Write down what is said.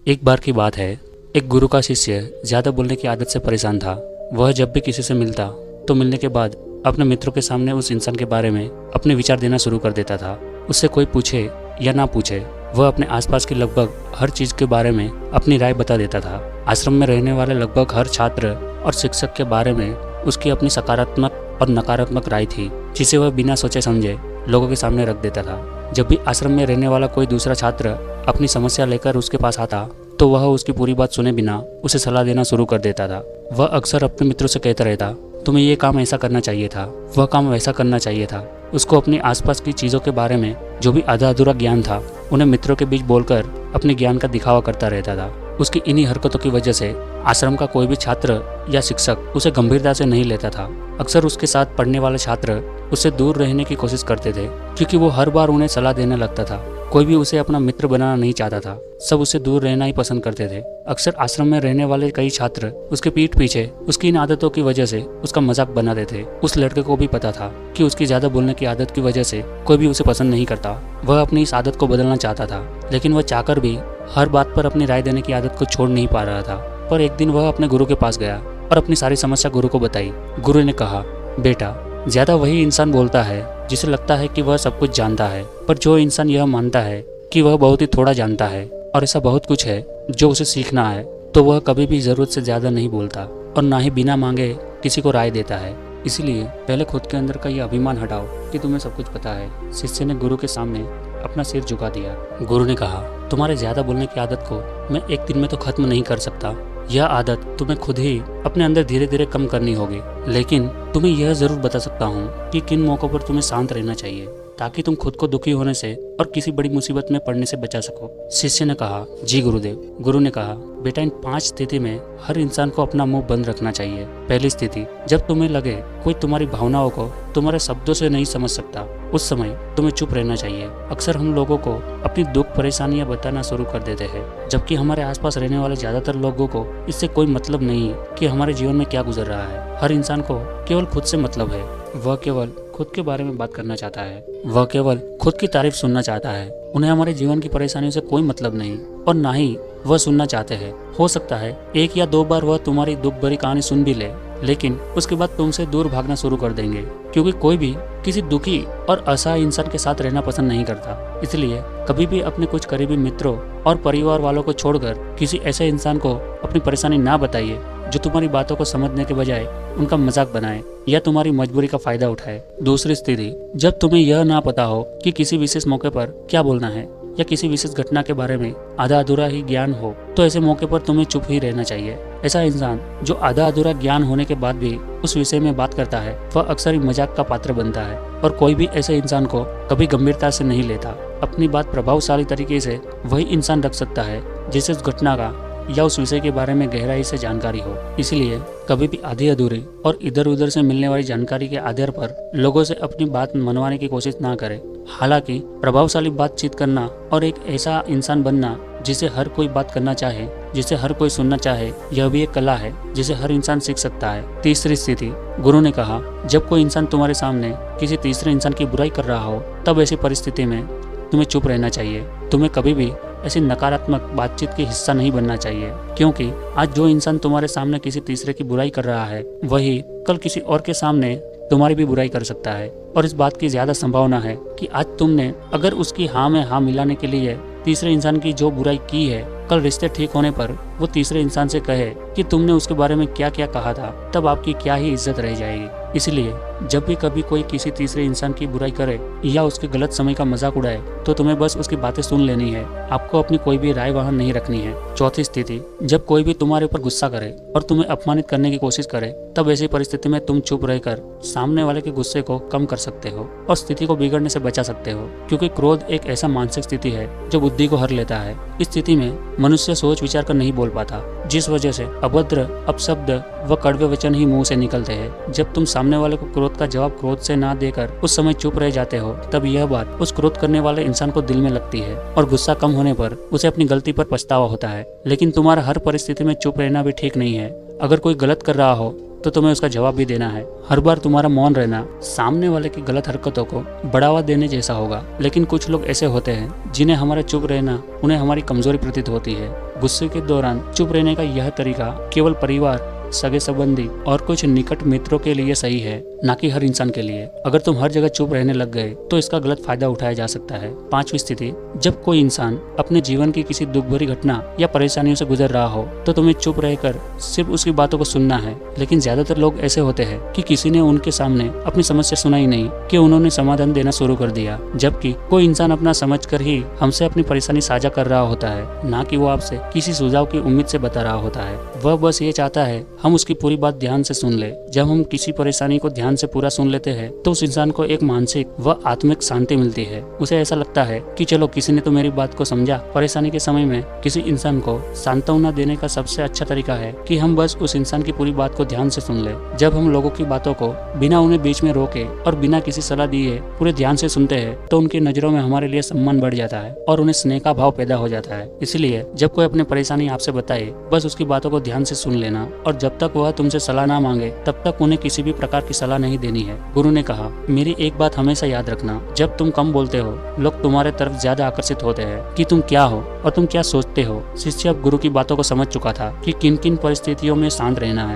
एक बार की बात है, एक गुरु का शिष्य ज़्यादा बोलने की आदत से परेशान था। वह जब भी किसी से मिलता तो मिलने के बाद अपने मित्रों के सामने उस इंसान के बारे में अपने विचार देना शुरू कर देता था। उससे कोई पूछे या ना पूछे, वह अपने आसपास की लगभग हर चीज़ के बारे में अपनी राय बता देता था। आश्रम में रहने वाले लगभग हर छात्र और शिक्षक के बारे में उसकी अपनी सकारात्मक और नकारात्मक राय थी, जिसे वह बिना सोचे समझे लोगों के सामने रख देता था। जब भी आश्रम में रहने वाला कोई दूसरा छात्र अपनी समस्या लेकर उसके पास आता तो वह उसकी पूरी बात सुने बिना उसे सलाह देना शुरू कर देता था। वह अक्सर अपने मित्रों से कहता रहता, तुम्हें ये काम ऐसा करना चाहिए था, वह काम वैसा करना चाहिए था। उसको अपनी आसपास की चीज़ों के बारे में जो भी आधा अधूरा ज्ञान था उन्हें मित्रों के बीच बोलकर अपने ज्ञान का दिखावा करता रहता था। उसकी इन्हीं हरकतों की वजह से आश्रम का कोई भी छात्र या शिक्षक उसे गंभीरता से नहीं लेता था। अक्सर उसके साथ पढ़ने वाले छात्र उससे दूर रहने की कोशिश करते थे, क्योंकि वो हर बार उन्हें सलाह देने लगता था। कोई भी उसे अपना मित्र बनाना नहीं चाहता था, सब उससे दूर रहना ही पसंद करते थे। अक्सर आश्रम में रहने वाले कई छात्र उसके पीठ पीछे उसकी इन आदतों की वजह से उसका मजाक बनाते थे। उस लड़के को भी पता था कि उसकी ज्यादा बोलने की आदत की वजह से कोई भी उसे पसंद नहीं करता। वह अपनी इस आदत को बदलना चाहता था, लेकिन वह चाहकर भी हर बात पर अपनी राय देने की आदत को छोड़ नहीं पा रहा था। पर एक दिन वह अपने गुरु के पास गया और अपनी सारी समस्या गुरु को बताई। गुरु ने कहा, बेटा, ज्यादा वही इंसान बोलता है जिसे लगता है कि वह सब कुछ जानता है, पर जो इंसान यह मानता है कि वह बहुत ही थोड़ा जानता है और ऐसा बहुत कुछ है जो उसे सीखना है, तो वह कभी भी जरूरत से ज्यादा नहीं बोलता और ना ही बिना मांगे किसी को राय देता है। इसलिए पहले खुद के अंदर का ये अभिमान हटाओ कि तुम्हें सब कुछ पता है। शिष्य ने गुरु के सामने अपना सिर झुका दिया। गुरु ने कहा, तुम्हारे ज्यादा बोलने की आदत को मैं एक दिन में तो खत्म नहीं कर सकता। यह आदत तुम्हें खुद ही अपने अंदर धीरे धीरे कम करनी होगी, लेकिन तुम्हें यह जरूर बता सकता हूँ कि किन मौकों पर तुम्हें शांत रहना चाहिए, ताकि तुम खुद को दुखी होने से और किसी बड़ी मुसीबत में पड़ने से बचा सको। शिष्य ने कहा, जी गुरुदेव। गुरु ने कहा, बेटा, इन 5 स्थिति में हर इंसान को अपना मुंह बंद रखना चाहिए। पहली स्थिति, जब तुम्हें लगे कोई तुम्हारी भावनाओं को तुम्हारे शब्दों से नहीं समझ सकता, उस समय तुम्हें चुप रहना चाहिए। अक्सर हम लोगों को अपनी दुख परेशानियां बताना शुरू कर देते हैं, जबकि हमारे आसपास रहने वाले ज्यादातर लोगों को इससे कोई मतलब नहीं कि हमारे जीवन में क्या गुजर रहा है। हर इंसान को केवल खुद से मतलब है। वह केवल खुद के बारे में बात करना चाहता है, वह केवल खुद की तारीफ सुनना चाहता है। उन्हें हमारे जीवन की परेशानियों से कोई मतलब नहीं और ना ही वह सुनना चाहते हैं। हो सकता है 1 या 2 बार वह तुम्हारी दुख भरी कहानी सुन भी ले, लेकिन उसके बाद तुमसे दूर भागना शुरू कर देंगे, क्योंकि कोई भी किसी दुखी और असहाय इंसान के साथ रहना पसंद नहीं करता। इसलिए कभी भी अपने कुछ करीबी मित्रों और परिवार वालों को छोड़कर किसी ऐसे इंसान को अपनी परेशानी ना बताइए जो तुम्हारी बातों को समझने के बजाय उनका मजाक बनाए या तुम्हारी मजबूरी का फायदा उठाए। दूसरी स्थिति, जब तुम्हें यह ना पता हो कि किसी विशेष मौके पर क्या बोलना है या किसी विशेष घटना के बारे में आधा अधूरा ही ज्ञान हो, तो ऐसे मौके पर तुम्हें चुप ही रहना चाहिए। ऐसा इंसान जो आधा अधूरा ज्ञान होने के बाद भी उस विषय में बात करता है, वह अक्सर ही मजाक का पात्र बनता है और कोई भी ऐसे इंसान को कभी गंभीरता से नहीं लेता। अपनी बात प्रभावशाली तरीके से वही इंसान रख सकता है जिसे उस घटना का या उस विषय के बारे में गहराई से जानकारी हो। इसलिए कभी भी आधी अधूरी और इधर उधर से मिलने वाली जानकारी के आधार पर लोगों से अपनी बात मनवाने की कोशिश ना करें। हालांकि प्रभावशाली बातचीत करना और एक ऐसा इंसान बनना जिसे हर कोई बात करना चाहे, जिसे हर कोई सुनना चाहे, यह भी एक कला है जिसे हर इंसान सीख सकता है। तीसरी स्थिति, गुरु ने कहा, जब कोई इंसान तुम्हारे सामने किसी तीसरे इंसान की बुराई कर रहा हो, तब ऐसी परिस्थिति में तुम्हें चुप रहना चाहिए। तुम्हें कभी भी ऐसी नकारात्मक बातचीत के हिस्सा नहीं बनना चाहिए, क्योंकि आज जो इंसान तुम्हारे सामने किसी तीसरे की बुराई कर रहा है, वही कल किसी और के सामने तुम्हारी भी बुराई कर सकता है। और इस बात की ज्यादा संभावना है कि आज तुमने अगर उसकी हाँ में हाँ मिलाने के लिए तीसरे इंसान की जो बुराई की है, कल रिश्ते ठीक होने पर वो तीसरे इंसान से कहे कि तुमने उसके बारे में क्या क्या कहा था, तब आपकी क्या ही इज्जत रह जाएगी। इसलिए जब भी कभी कोई किसी तीसरे इंसान की बुराई करे या उसके गलत समय का मजाक उड़ाए, तो तुम्हें बस उसकी बातें सुन लेनी है। आपको अपनी कोई भी राय वहां नहीं रखनी है। चौथी स्थिति, जब कोई भी तुम्हारे ऊपर गुस्सा करे और तुम्हें अपमानित करने की कोशिश करे, तब ऐसी परिस्थिति में तुम चुप रहकर सामने वाले के गुस्से को कम कर सकते हो और स्थिति को बिगड़ने से बचा सकते हो, क्योंकि क्रोध एक ऐसा मानसिक स्थिति है जो बुद्धि को हर लेता है। इस स्थिति में मनुष्य सोच विचार कर नहीं बोल पाता, जिस वजह से अभद्र अपशब्द व कड़वे वचन ही मुंह से निकलते हैं। जब तुम सामने वाले को क्रोध का जवाब क्रोध से ना देकर उस समय चुप रह जाते हो, तब यह बात उस क्रोध करने वाले इंसान को दिल में लगती है और गुस्सा कम होने पर उसे अपनी गलती पर पछतावा होता है। लेकिन तुम्हारा हर परिस्थिति में चुप रहना भी ठीक नहीं है। अगर कोई गलत कर रहा हो तो तुम्हें उसका जवाब भी देना है। हर बार तुम्हारा मौन रहना सामने वाले की गलत हरकतों को बढ़ावा देने जैसा होगा। लेकिन कुछ लोग ऐसे होते हैं जिन्हें हमारा चुप रहना उन्हें हमारी कमजोरी प्रतीत होती है। गुस्से के दौरान चुप रहने का यह तरीका केवल परिवार, सगे संबंधी और कुछ निकट मित्रों के लिए सही है, ना कि हर इंसान के लिए। अगर तुम हर जगह चुप रहने लग गए तो इसका गलत फायदा उठाया जा सकता है। 5वीं स्थिति, जब कोई इंसान अपने जीवन की किसी दुख भरी घटना या परेशानियों से गुजर रहा हो तो तुम्हें चुप रहकर सिर्फ उसकी बातों को सुनना है। लेकिन ज्यादातर लोग ऐसे होते हैं कि किसी ने उनके सामने अपनी समस्या सुना ही नहीं कि उन्होंने समाधान देना शुरू कर दिया, जबकि कोई इंसान अपना समझ कर ही हमसे अपनी परेशानी साझा कर रहा होता है, ना कि वो आपसे किसी सुझाव की उम्मीद से बता रहा होता है। वह बस ये चाहता है हम उसकी पूरी बात ध्यान से सुन ले। जब हम किसी परेशानी को ध्यान से पूरा सुन लेते हैं तो उस इंसान को एक मानसिक व आत्मिक शांति मिलती है। उसे ऐसा लगता है कि चलो किसी ने तो मेरी बात को समझा। परेशानी के समय में किसी इंसान को सांत्वना देने का सबसे अच्छा तरीका है कि हम बस उस इंसान की पूरी बात को ध्यान से सुन ले। जब हम लोगों की बातों को बिना उन्हें बीच में रोके और बिना किसी सलाह दिए पूरे ध्यान से सुनते हैं तो उनकी नजरों में हमारे लिए सम्मान बढ़ जाता है और उन्हें स्नेह का भाव पैदा हो जाता है। इसलिए जब कोई अपनी परेशानी आपसे बताए बस उसकी बातों को ध्यान से सुन लेना, और जब तक वह तुमसे सलाह ना मांगे तब तक उन्हें किसी भी प्रकार की सलाह नहीं देनी है। गुरु ने कहा, मेरी एक बात हमेशा याद रखना, जब तुम कम बोलते हो लोग तुम्हारे तरफ ज्यादा आकर्षित होते हैं कि तुम क्या हो और तुम क्या सोचते हो। शिष्य अब गुरु की बातों को समझ चुका था कि किन किन परिस्थितियों में शांत रहना है।